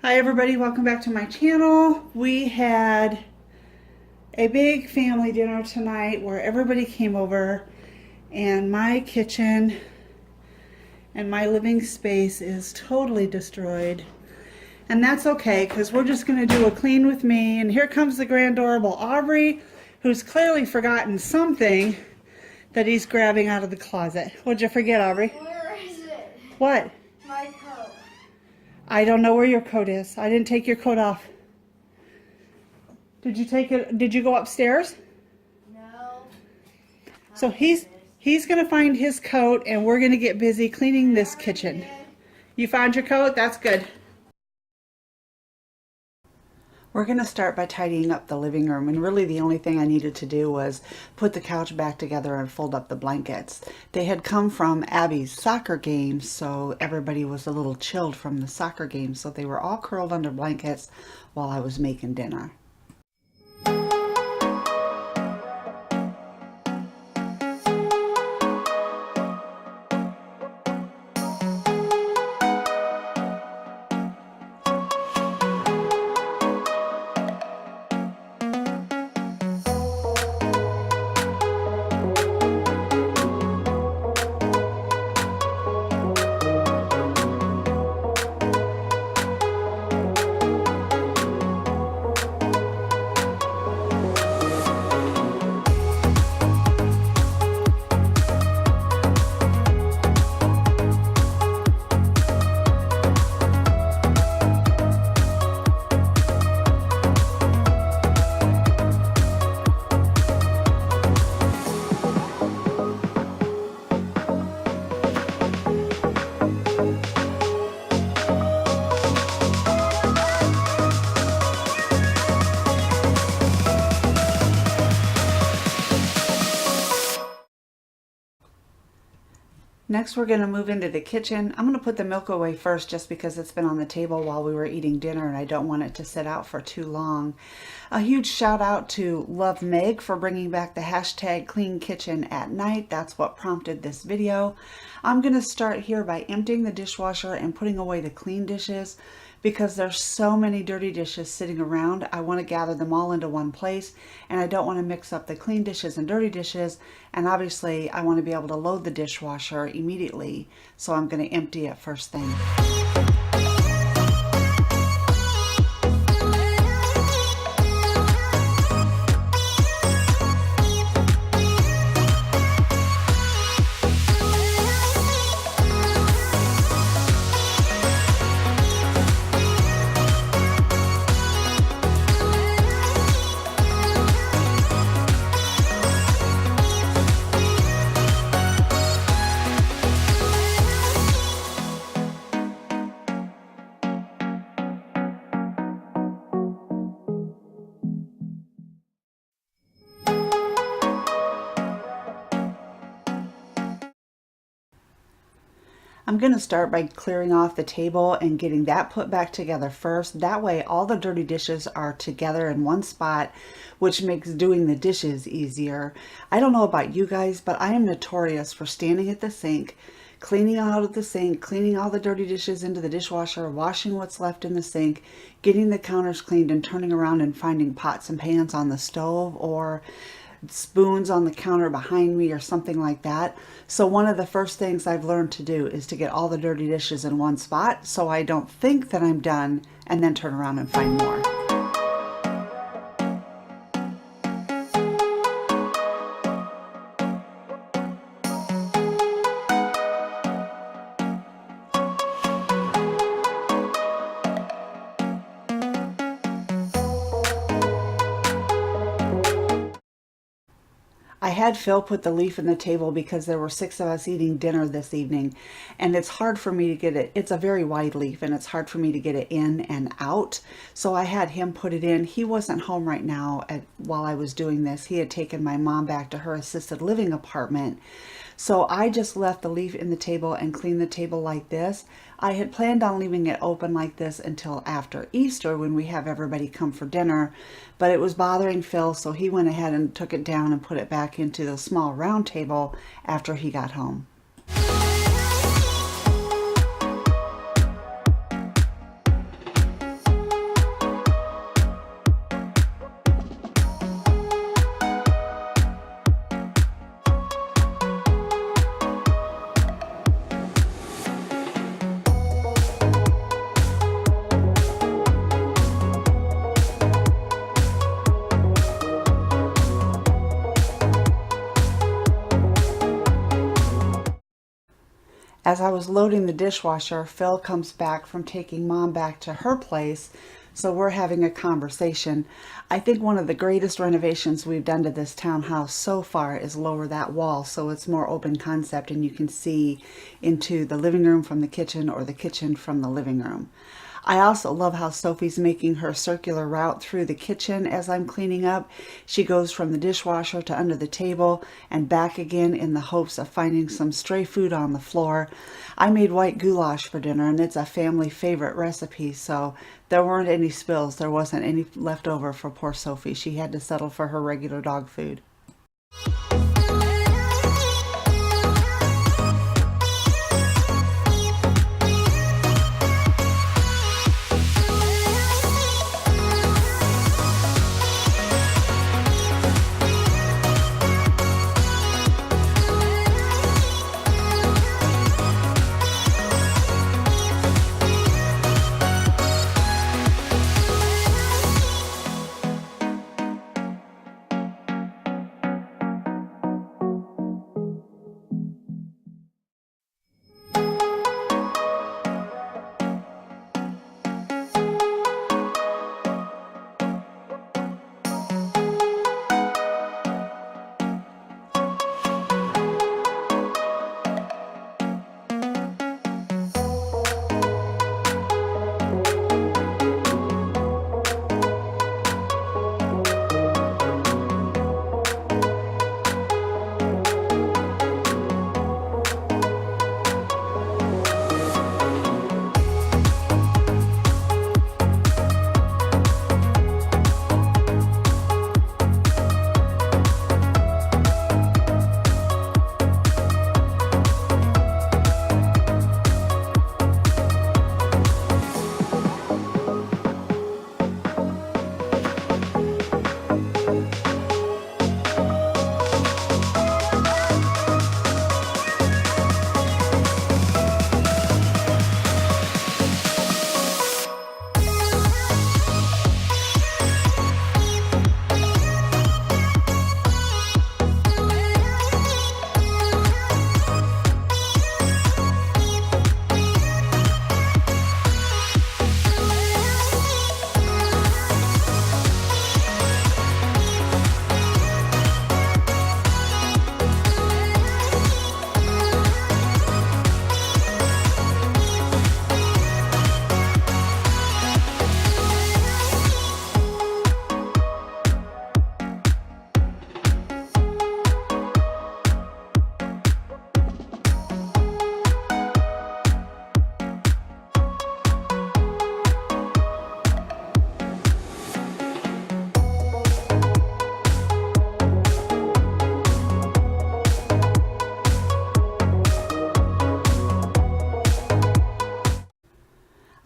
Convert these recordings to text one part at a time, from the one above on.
Hi everybody, welcome back to my channel. We had a big family dinner tonight where everybody came over and my kitchen and my living space is totally destroyed. And that's okay because we're just going to do a clean with me. And here comes the grand adorable Aubrey, who's clearly forgotten something that he's grabbing out of the closet. What'd you forget, Aubrey? Where is it? What? My coat. I don't know where your coat is. I didn't take your coat off. Did you take it? Did you go upstairs? No. So he's going to find his coat and we're going to get busy cleaning this kitchen. You found your coat? That's good. We're going to start by tidying up the living room, and really the only thing I needed to do was put the couch back together and fold up the blankets. They had come from Abby's soccer game, so everybody was a little chilled from the soccer game, so they were all curled under blankets while I was making dinner. Next, we're going to move into the kitchen. I'm going to put the milk away first just because it's been on the table while we were eating dinner and I don't want it to sit out for too long. A huge shout out to Love Meg for bringing back the hashtag clean kitchen at night. That's what prompted this video. I'm going to start here by emptying the dishwasher and putting away the clean dishes. Because there's so many dirty dishes sitting around, I want to gather them all into one place, and I don't want to mix up the clean dishes and dirty dishes, and obviously I want to be able to load the dishwasher immediately, so I'm going to empty it first thing. I'm going to start by clearing off the table and getting that put back together first. That way all the dirty dishes are together in one spot, which makes doing the dishes easier. I don't know about you guys, but I am notorious for standing at the sink, cleaning out of the sink, cleaning all the dirty dishes into the dishwasher, washing what's left in the sink, getting the counters cleaned, and turning around and finding pots and pans on the stove or spoons on the counter behind me or something like that. So one of the first things I've learned to do is to get all the dirty dishes in one spot so I don't think that I'm done and then turn around and find more. I had Phil put the leaf in the table because there were 6 of us eating dinner this evening, and it's hard for me to get it. It's a very wide leaf and it's hard for me to get it in and out. So I had him put it in. He wasn't home right now while I was doing this. He had taken my mom back to her assisted living apartment. So I just left the leaf in the table and cleaned the table like this. I had planned on leaving it open like this until after Easter when we have everybody come for dinner, but it was bothering Phil, so he went ahead and took it down and put it back into the small round table after he got home. As I was loading the dishwasher, Phil comes back from taking Mom back to her place, so we're having a conversation. I think one of the greatest renovations we've done to this townhouse so far is lower that wall so it's more open concept and you can see into the living room from the kitchen or the kitchen from the living room. I also love how Sophie's making her circular route through the kitchen as I'm cleaning up. She goes from the dishwasher to under the table and back again in the hopes of finding some stray food on the floor. I made white goulash for dinner and it's a family favorite recipe, so there weren't any spills. There wasn't any left over for poor Sophie. She had to settle for her regular dog food.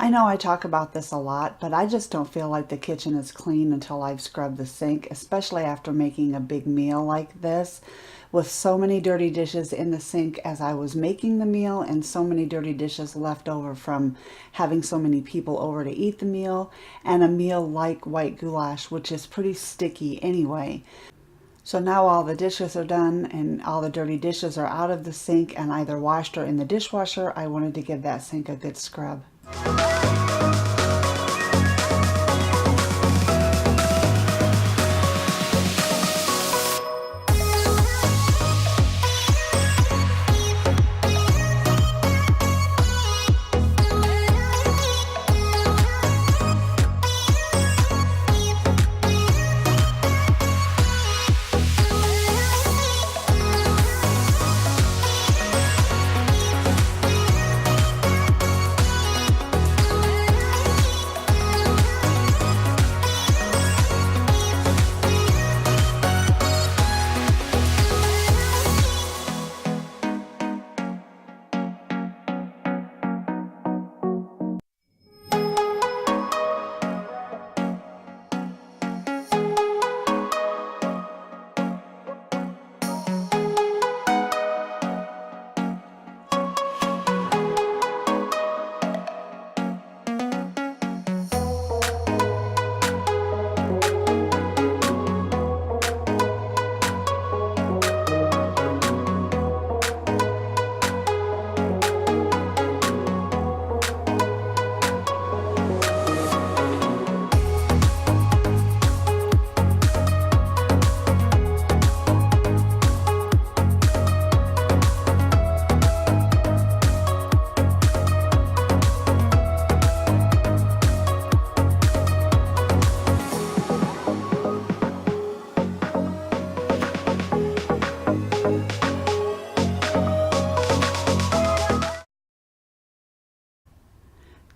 I know I talk about this a lot, but I just don't feel like the kitchen is clean until I've scrubbed the sink, especially after making a big meal like this, with so many dirty dishes in the sink as I was making the meal and so many dirty dishes left over from having so many people over to eat the meal, and a meal like white goulash, which is pretty sticky anyway. So now all the dishes are done and all the dirty dishes are out of the sink and either washed or in the dishwasher. I wanted to give that sink a good scrub.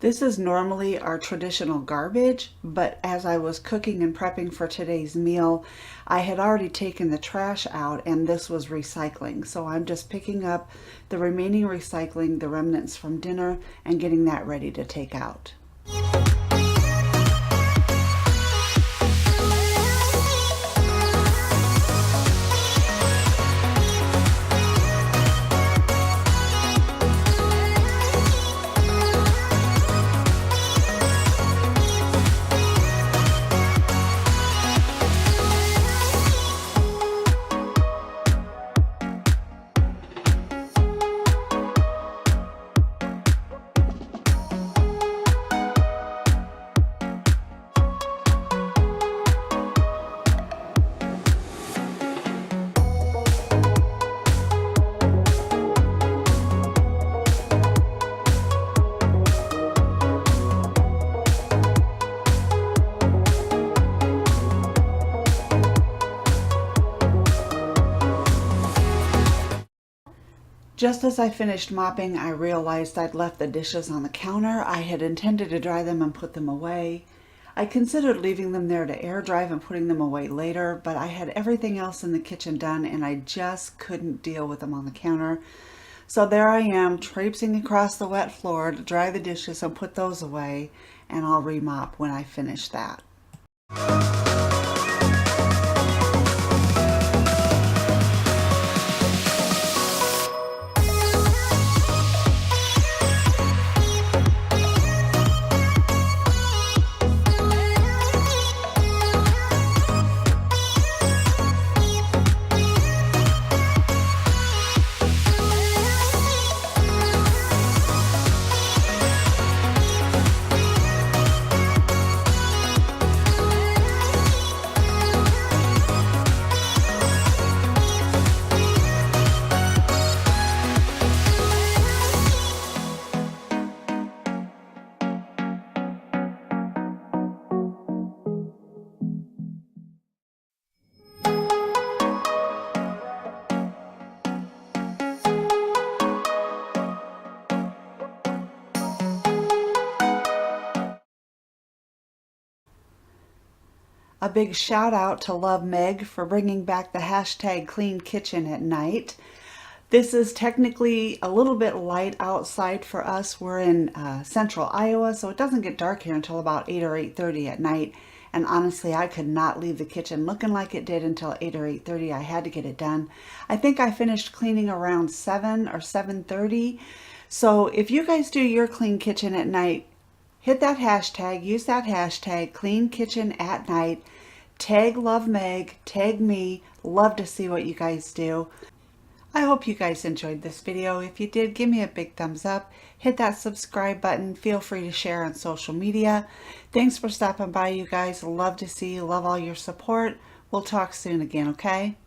This is normally our traditional garbage, but as I was cooking and prepping for today's meal, I had already taken the trash out and this was recycling. So I'm just picking up the remaining recycling, the remnants from dinner, and getting that ready to take out. Just as I finished mopping, I realized I'd left the dishes on the counter. I had intended to dry them and put them away. I considered leaving them there to air dry and putting them away later, but I had everything else in the kitchen done and I just couldn't deal with them on the counter. So there I am, traipsing across the wet floor to dry the dishes and put those away, and I'll remop when I finish that. A big shout out to Love Meg for bringing back the hashtag clean kitchen at night. This is technically a little bit light outside for us. We're in central Iowa, so it doesn't get dark here until about 8 or 8:30 at night. And honestly, I could not leave the kitchen looking like it did until 8 or 8:30. I had to get it done. I think I finished cleaning around 7 or 7:30. So if you guys do your clean kitchen at night, hit that hashtag, use that hashtag, clean kitchen at night. Tag Love Meg, tag me. Love to see what you guys do. I hope you guys enjoyed this video. If you did, give me a big thumbs up. Hit that subscribe button. Feel free to share on social media. Thanks for stopping by, you guys. Love to see you. Love all your support. We'll talk soon again, okay?